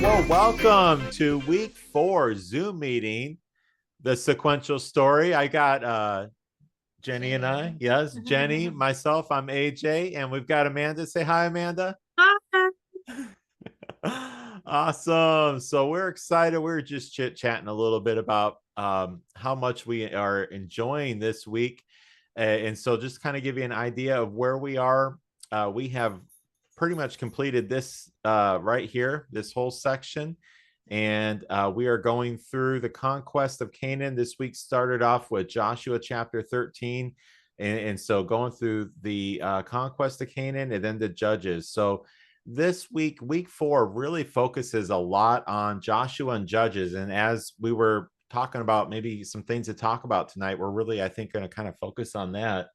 Well, welcome to week 4 Zoom meeting, the Sequential Story. I got Jenny and I. Yes, Jenny, myself, I'm AJ, and we've got Amanda. Say hi, Amanda. Hi. Awesome. So we're excited. We're just chit-chatting a little bit about how much we are enjoying this week. And so just kind of give you an idea of where we are. We have pretty much completed this right here, this whole section. And we are going through the conquest of Canaan. This week started off with Joshua chapter 13. And so going through the conquest of Canaan and then the Judges. So this week, week 4, really focuses a lot on Joshua and Judges. And as we were talking about maybe some things to talk about tonight, we're really, I think, going to kind of focus on that,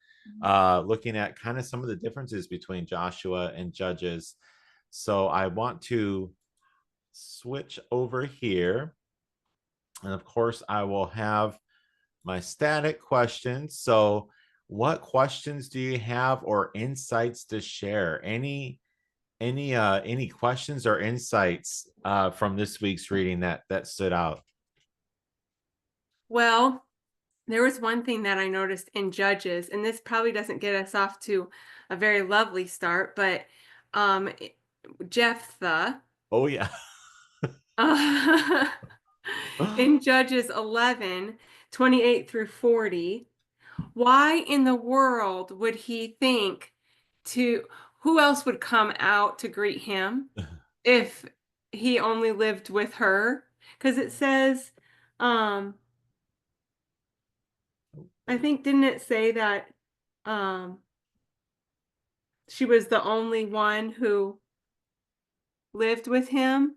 looking at kind of some of the differences between Joshua and Judges. So I want to switch over here. And of course, I will have my static questions. So what questions do you have or insights to share? Any questions or insights from this week's reading that stood out? Well, there was one thing that I noticed in Judges, and this probably doesn't get us off to a very lovely start, but um, Jephthah Oh yeah. uh, in Judges 11:28 through 40, why in the world would he think to, who else would come out to greet him if he only lived with her? Because it says, um, I think, didn't it say that um she was the only one who lived with him?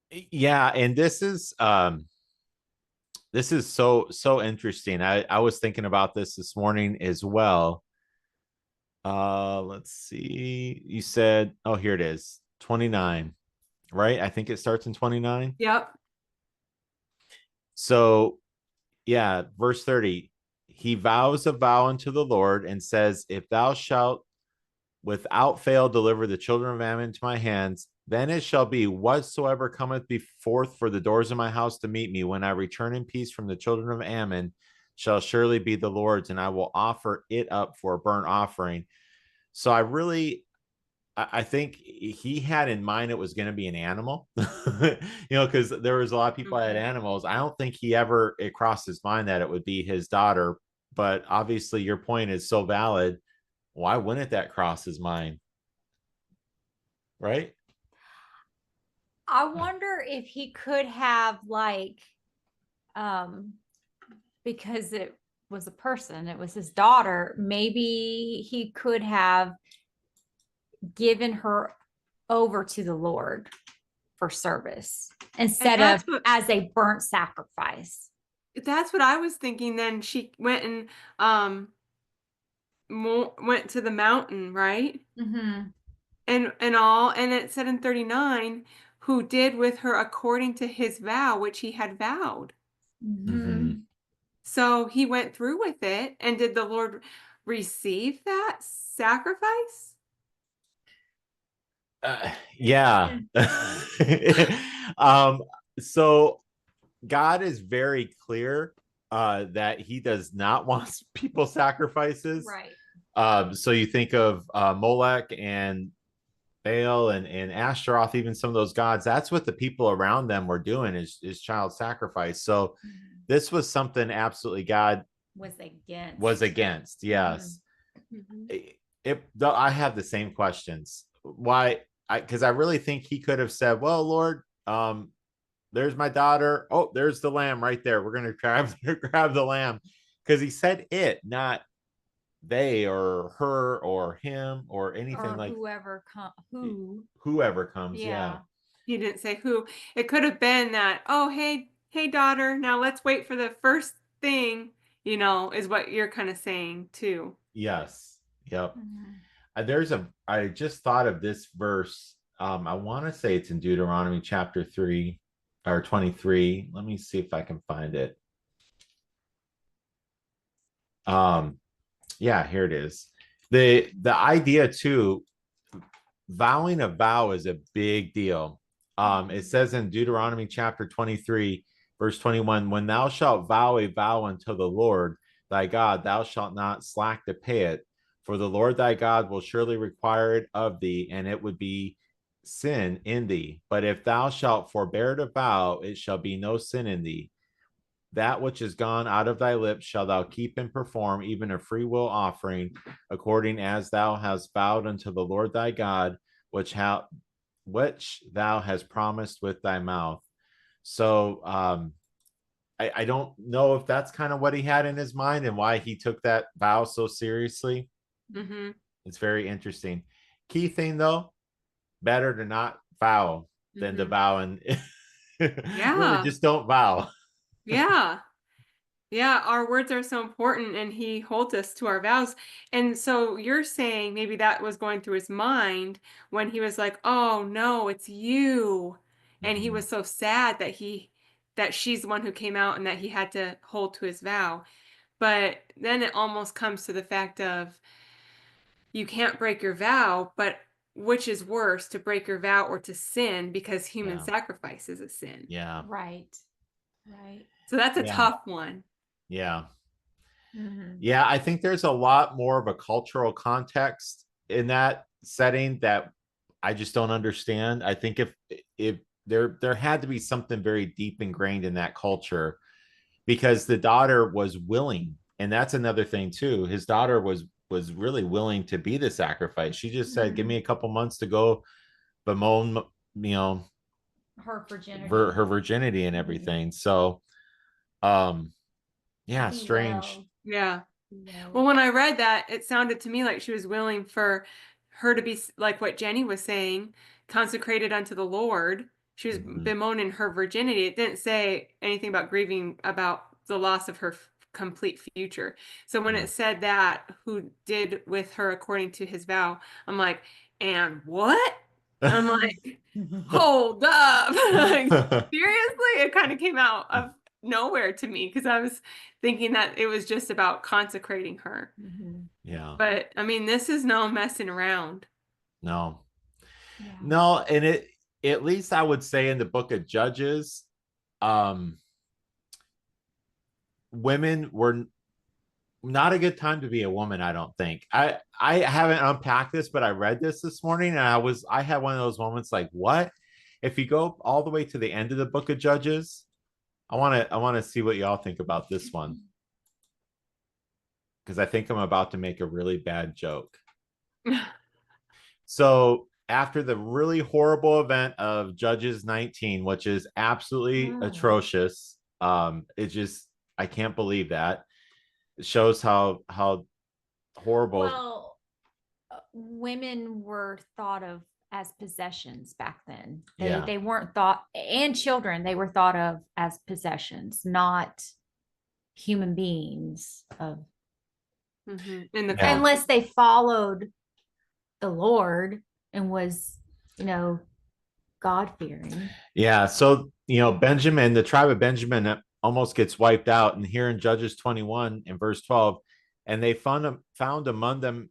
Yeah, and this is so interesting. I was thinking about this morning as well. Let's see. You said, oh, here it is. 29, right? I think it starts in 29. Yep. So, yeah, verse 30. He vows a vow unto the Lord and says, if thou shalt without fail deliver the children of Ammon into my hands, then it shall be whatsoever cometh forth for the doors of my house to meet me when I return in peace from the children of Ammon shall surely be the Lord's, and I will offer it up for a burnt offering. So I think he had in mind it was going to be an animal, because there was a lot of people that had animals. I don't think it crossed his mind that it would be his daughter. But obviously, your point is so valid. Why wouldn't that cross his mind? Right? I wonder if he could have um because it was a person, it was his daughter, maybe he could have given her over to the Lord for service instead of as a burnt sacrifice. That's what I was thinking. Then she went and went to the mountain, right? Mm-hmm. And it said in 39, who did with her according to his vow which he had vowed. Mm-hmm. So he went through with it. And did the Lord receive that sacrifice? Yeah. um, so God is very clear that he does not want people sacrifices. Right. So you think of Molech and Baal and Ashtaroth, even some of those gods, that's what the people around them were doing is child sacrifice. So this was something absolutely God was against. Yes. I have the same questions. Why? Because I really think he could have said, well, Lord, there's my daughter. Oh, there's the lamb right there. We're going to grab the lamb, because he said it, not they or her or him or anything or like whoever comes. yeah. He didn't say who. It could have been that, oh, hey, daughter, now let's wait for the first thing, is what you're kind of saying too. Yes. Yep. I just thought of this verse. I want to say it's in Deuteronomy chapter 3 or 23. Let me see if I can find it. Yeah, here it is. The idea too, vowing a vow is a big deal. It says in Deuteronomy chapter 23, verse 21, when thou shalt vow a vow unto the Lord thy God, thou shalt not slack to pay it, for the Lord thy God will surely require it of thee, and it would be sin in thee. But if thou shalt forbear to vow, it shall be no sin in thee. That which is gone out of thy lips shalt thou keep and perform, even a free will offering, according as thou hast vowed unto the Lord thy God, which thou hast promised with thy mouth. So I don't know if that's kind of what he had in his mind and why he took that vow so seriously. Mm-hmm. It's very interesting. Key thing though, better to not vow than to Mm-hmm. vow and really Yeah. just don't vow. Yeah. Yeah, our words are so important and he holds us to our vows. And so you're saying maybe that was going through his mind when he was like, "Oh no, it's you." And he Mhm. was so sad that she's the one who came out and that he had to hold to his vow. But then it almost comes to the fact of you can't break your vow, but which is worse, to break your vow or to sin, because human Yeah. sacrifice is a sin. Yeah. Right. Right. So that's a Yeah. tough one. Yeah. Mhm. Yeah, I think there's a lot more of a cultural context in that setting that I just don't understand. I think if there had to be something very deep ingrained in that culture because the daughter was willing, and that's another thing too. His daughter was really willing to be the sacrifice. She just said, "Give me a couple months to go bemoan, you know, Her virginity. her virginity and Mhm. everything." So, um, yeah, Be strange. well. Yeah. Be Well, well. when I read that, it sounded to me like she was willing for her to be like what Jenny was saying, consecrated unto the Lord. She was Mhm. bemoaning her virginity. It didn't say anything about grieving about the loss of her complete future. So when Yeah. it said that, who did with her according to his vow, I'm like, and what? I'm like, hold up. Like, seriously? It kind of came out of nowhere to me because I was thinking that it was just about consecrating her. Mhm. Yeah. But I mean, this is no messing around. No. Yeah. No, and it at least I would say in the book of Judges, um, women were not a good time to be a woman, I don't think. I haven't unpacked this, but I read this morning and I had one of those moments like, what? If you go all the way to the end of the book of Judges, I want to see what y'all think about this one because I think I'm about to make a really bad joke. So after the really horrible event of Judges 19, which is absolutely Oh. atrocious, it just I can't believe that. It shows how horrible. Well, women were thought of as possessions back then. They Yeah, they weren't thought, and children, they were thought of as possessions, not human beings of, In the yeah, culture. unless they followed the Lord and was, you know, God fearing. yeah. So Benjamin, the tribe of Benjamin, almost gets wiped out, and here in Judges 21 in verse 12, and they found among them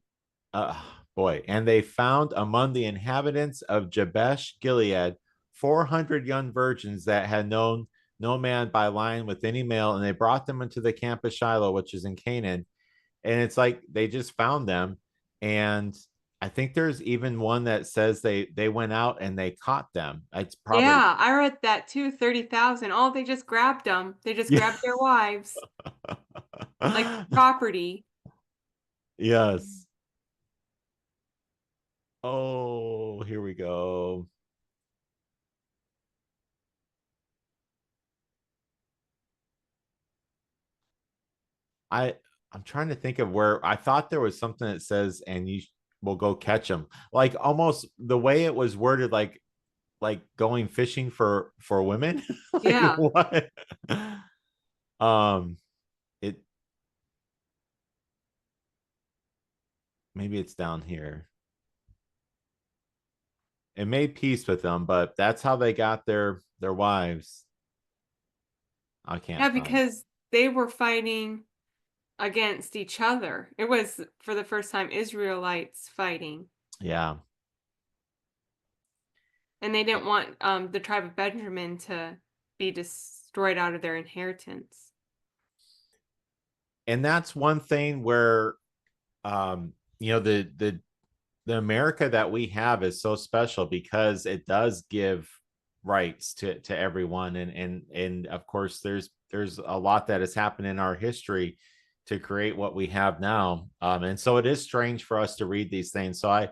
uh, and they found among the inhabitants of Jabesh Gilead 400 young virgins that had known no man by lying with any male, and they brought them into the camp of Shiloh, which is in Canaan. And it's like they just found them, and I think there's even one that says they went out and they caught them. It's probably Yeah, I read that too, 30,000. Oh, they just grabbed them. They just yeah. grabbed their wives like property. Yes. Oh, here we go. I I'm trying to think of where I thought there was something that says, and you will go catch them. Like almost the way it was worded, like going fishing for women. Like Yeah. what? Um, it maybe it's down here. It made peace with them, but that's how they got their wives. I Yeah, can't find. because they were fighting against each other. It was for the first time Israelites fighting. Yeah. And they didn't want the tribe of Benjamin to be destroyed out of their inheritance. And that's one thing where you know, the America that we have is so special because it does give rights to everyone, and of course there's a lot that has happened in our history to create what we have now, and so it is strange for us to read these things. So I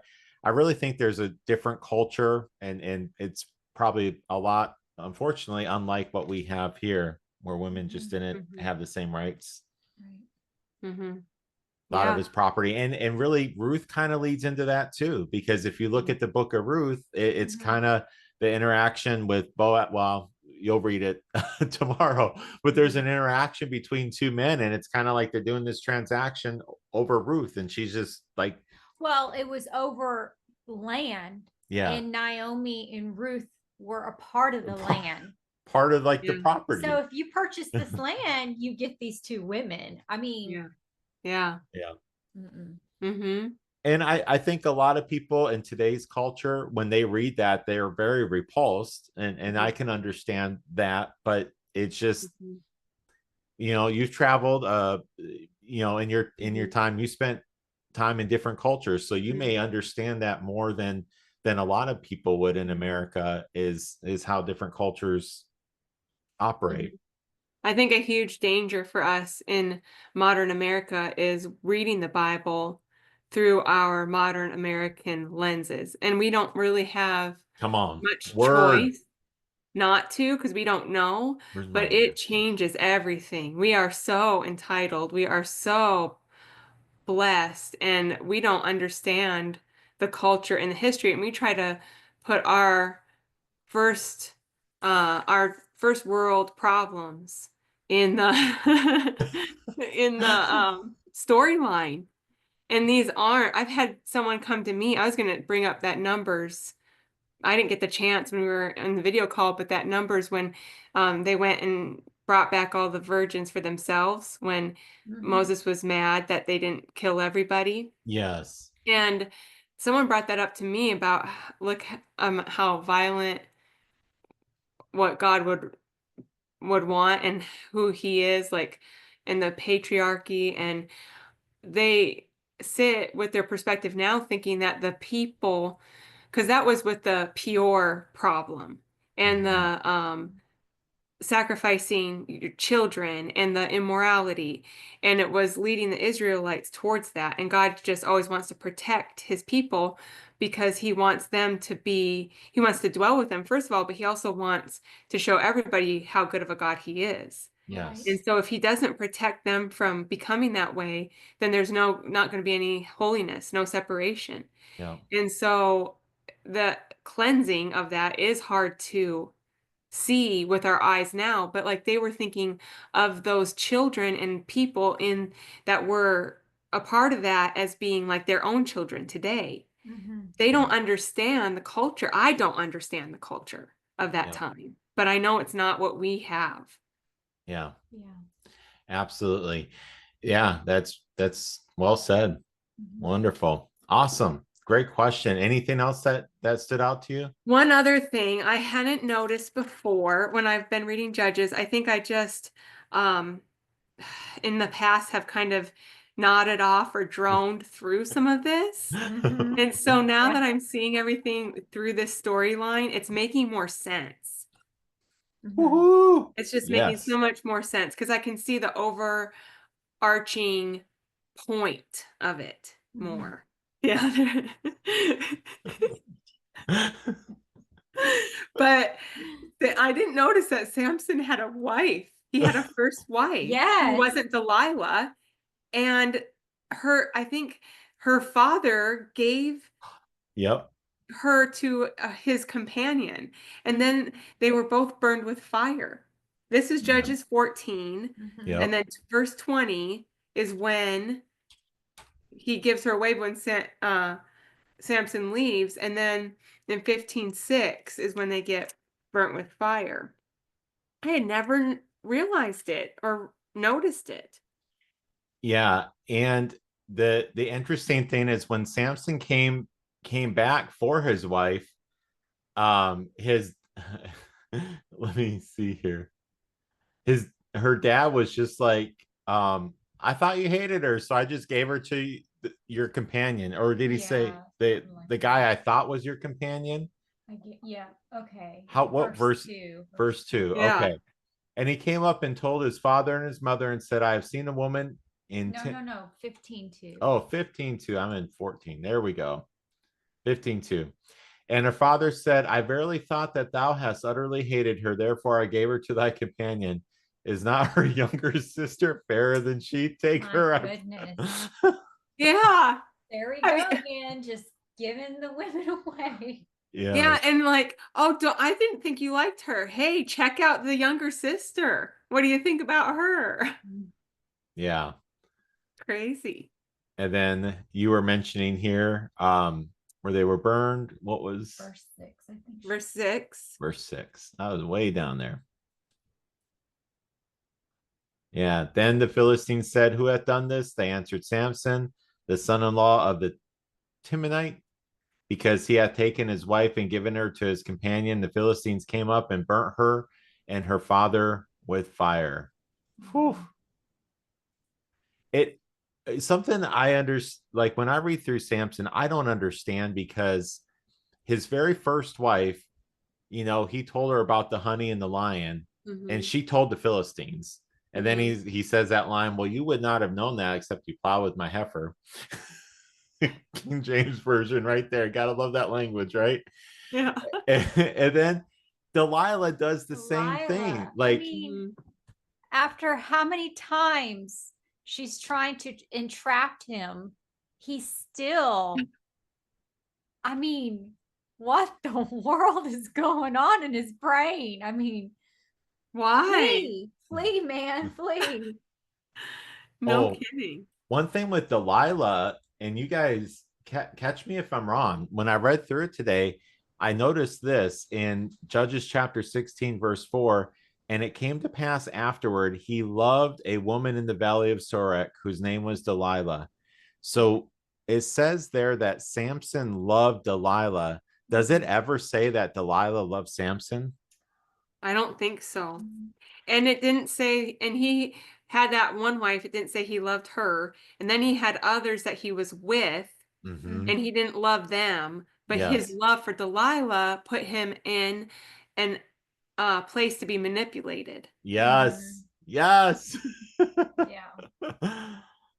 really think there's a different culture, and it's probably a lot, unfortunately, unlike what we have here, where women just didn't Mm-hmm. have the same rights. Right. Mm-hmm. Thought of Yeah. his property, and really Ruth kind of leads into that too, because if you look at the book of Ruth, it's kind of the interaction with Boaz. Well, you'll read it tomorrow, but there's an interaction between two men, and it's kind of like they're doing this transaction over Ruth, and she's just like, Well, it was over land, yeah, and Naomi and Ruth were a part of the land. part of like the Yeah. property. So if you purchase this land, you get these two women. I mean, Yeah. Yeah. Yeah. Mm-hmm. And I think a lot of people in today's culture, when they read that, they are very repulsed, and I can understand that, but it's just, Mm-hmm. you know, you've traveled, you know, in your time, you spent time in different cultures, so you may understand that more than a lot of people would in America, is how different cultures operate. I think a huge danger for us in modern America is reading the Bible through our modern American lenses. And we don't really have Come on, much word. choice not to, because we don't know, Where's my but word? it changes everything. We are so entitled. We are so blessed, and we don't understand the culture and the history. And we try to put first our first world problems in the in the storyline. And these aren't. I've had someone come to me. I was going to bring up that numbers. I didn't get the chance when we were in the video call, but that numbers when they went and brought back all the virgins for themselves when Moses was mad that they didn't kill everybody. Yes. And someone brought that up to me about look how violent what God would want and who he is, like in the patriarchy. And they sit with their perspective now thinking that the people, because that was with the pure problem and the sacrificing your children and the immorality, and it was leading the Israelites towards that. And God just always wants to protect his people because he wants he wants to dwell with them, first of all, but he also wants to show everybody how good of a God he is. Yes. And so if he doesn't protect them from becoming that way, then there's not going to be any holiness, no separation. Yeah. And so the cleansing of that is hard to see with our eyes now, but like they were thinking of those children and people in that were a part of that as being like their own children today. They don't understand the culture. I don't understand the culture of that time, but I know it's not what we have. Yeah. Yeah. Absolutely. Yeah, that's well said. Wonderful. Awesome. Great question. Anything else that stood out to you? One other thing I hadn't noticed before when I've been reading Judges, I think I just um in the past have kind of nodded off or droned through some of this. And so now that I'm seeing everything through this storyline, it's making more sense. Woohoo! It's just making Yes. so much more sense because I can see the overarching point of it more. Yeah. But I didn't notice that Samson had a wife. He had a first wife who Yes. wasn't Delilah. And I think her father gave Yep. her to his companion. And then they were both burned with fire. This is Judges 14. Yep. And then verse 20 is when he gives her away when Samson leaves. And then in 15:6 is when they get burnt with fire. I had never realized it or noticed it. Yeah. And the interesting thing is when Samson came back for his wife, his let me see here. Her dad was just like, I thought you hated her, so I just gave her to your companion. Or did he say Yeah, the something like the guy that. I thought was your companion? Yeah, okay. How what Verse verse? 2. Verse 2. Yeah. Okay. And he came up and told his father and his mother and said, I have seen a woman in No, 15:2. Oh, 15:2. I'm in 14. There we go. 15:2. And her father said, I verily thought that thou hast utterly hated her, therefore I gave her to thy companion. Is not her younger sister fairer than she? Take My her. goodness. Yeah. There we I go mean, again, just giving the women away. Yeah. yeah, and like, oh, I didn't think you liked her. Hey, check out the younger sister. What do you think about her? Yeah. Crazy. And then you were mentioning here where they were burned. What was Verse 6, I think. Verse 6. verse 6? That was way down there. Yeah. Then the Philistines said, who hath done this? They answered, Samson, the son-in-law of the Timonite, because he hath taken his wife and given her to his companion. The Philistines came up and burnt her and her father with fire. Whew. It something I understand. Like when I read through Samson, I don't understand because his very first wife, he told her about the honey and the lion, and Mhm. she told the Philistines. And then Mhm. he says that line, well, you would not have known that except you plow with my heifer. King James Version right there. Gotta love that language, right? Yeah. And then Delilah does the same thing. Delilah. I Like, mean, Mhm. after how many times she's trying to entrap him, he's still, I mean, what the world is going on in his brain? I mean, Why? flee, man, flee. No oh, kidding. one thing with Delilah, and you guys catch me if I'm wrong. When I read through it today, I noticed this in Judges chapter 16, verse 4. And it came to pass afterward, he loved a woman in the valley of Sorek whose name was Delilah. So it says there that Samson loved Delilah. Does it ever say that Delilah loved Samson? I don't think so. And it didn't say, and he had that one wife, it didn't say he loved her. And then he had others that he was with, Mm-hmm. and he didn't love them. But his Yes. love for Delilah put him in an place to be manipulated. Yes. Yes. Yeah.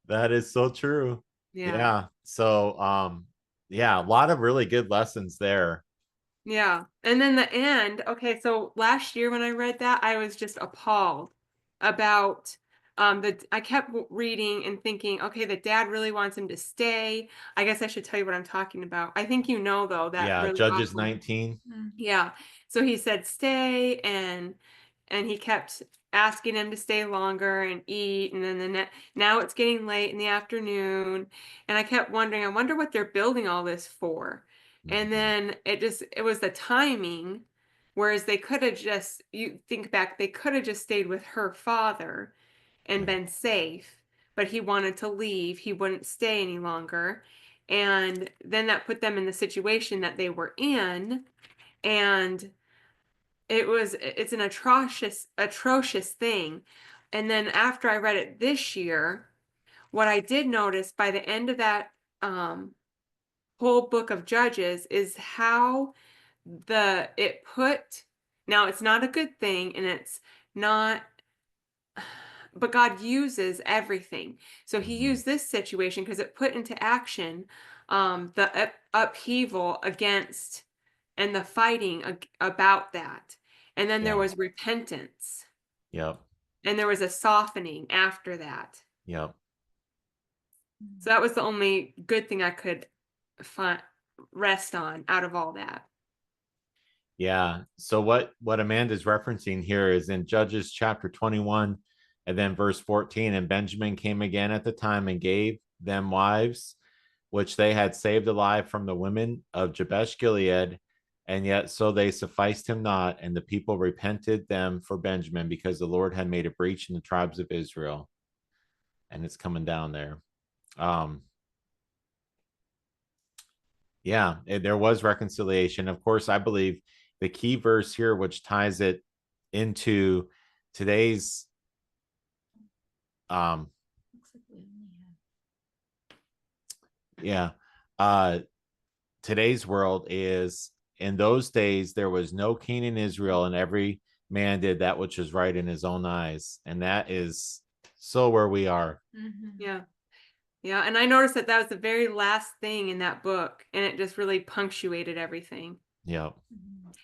That is so true. Yeah. Yeah. So yeah, a lot of really good lessons there. Yeah. And then the end, okay, so last year when I read that, I was just appalled about the I kept reading and thinking, okay, the dad really wants him to stay. I guess I should tell you what I'm talking about. I think you know though that Yeah, really Judges awful. 19. Yeah. So he said stay and he kept asking him to stay longer and eat and then now it's getting late in the afternoon and I kept wondering, I wonder what they're building all this for. And Mhm. then it was the timing, whereas they could have just, you think back, they could have just stayed with her father and Yeah. been safe, but he wanted to leave. He wouldn't stay any longer. And then that put them in the situation that they were in. And it's an atrocious thing. And then after I read it this year, what I did notice by the end of that whole book of Judges is how it put, now it's not a good thing and it's not, but God uses everything. So he Mhm. used this situation because it put into action the upheaval against and the fighting about that. And then there Yeah. was repentance Yep. and there was a softening after that. Yep. So that was the only good thing I could find, rest on out of all that. Yeah. So what Amanda's referencing here is in Judges chapter 21 and then verse 14. And Benjamin came again at the time and gave them wives, which they had saved alive from the women of Jabesh Gilead. And yet so they sufficed him not, and the people repented them for Benjamin because the Lord had made a breach in the tribes of Israel. And it's coming down there. Um, Yeah, there was reconciliation. Of course, I believe the key verse here, which ties it into today's Looks like we only yeah, uh today's world is, in those days there was no king in Israel, and every man did that which was right in his own eyes. And that is so where we are. Yeah. Yeah. And I noticed that that was the very last thing in that book, and it just really punctuated everything. Yep.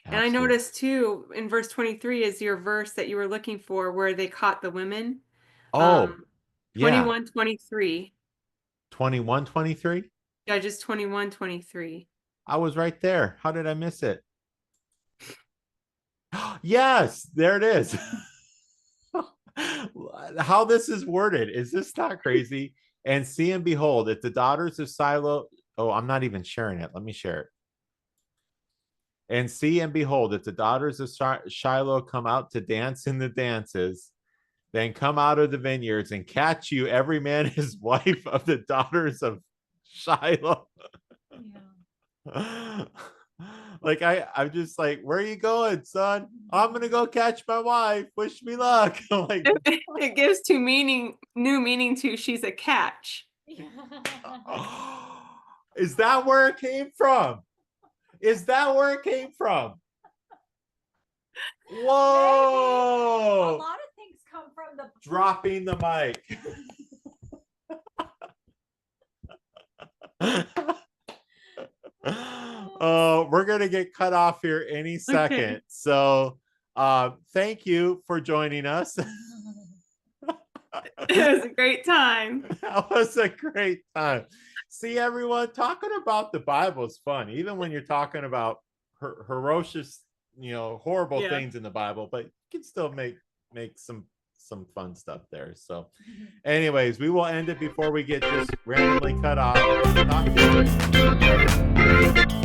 And I Absolutely. noticed too, in verse 23 is your verse that you were looking for, where they caught the women. Oh, yeah. 21:23. 21:23. Judges 21:23. I was right there. How did I miss it? Yes, there it is. How this is worded, is this not crazy? And see and behold, if the daughters of Shiloh, oh, I'm not even sharing it. Let me share it. And see and behold, if the daughters of Shiloh come out to dance in the dances, then come out of the vineyards and catch you, every man his wife of the daughters of Shiloh. Yeah. Like I'm just like, where are you going, son? I'm gonna go catch my wife. Wish me luck. I'm like, It gives new meaning to she's a catch. is that where it came from? Is that where it came from? Maybe. A Whoa! lot of things come from the Dropping the mic. Oh, we're gonna get cut off here any second. Okay. So thank you for joining us. It was a great time. That was a great time. See, everyone, talking about the Bible is fun, even when you're talking about ferocious, horrible Yeah. things in the Bible, but you can still make some fun stuff there. So anyways, we will end it before we get just randomly cut off. Talk to you.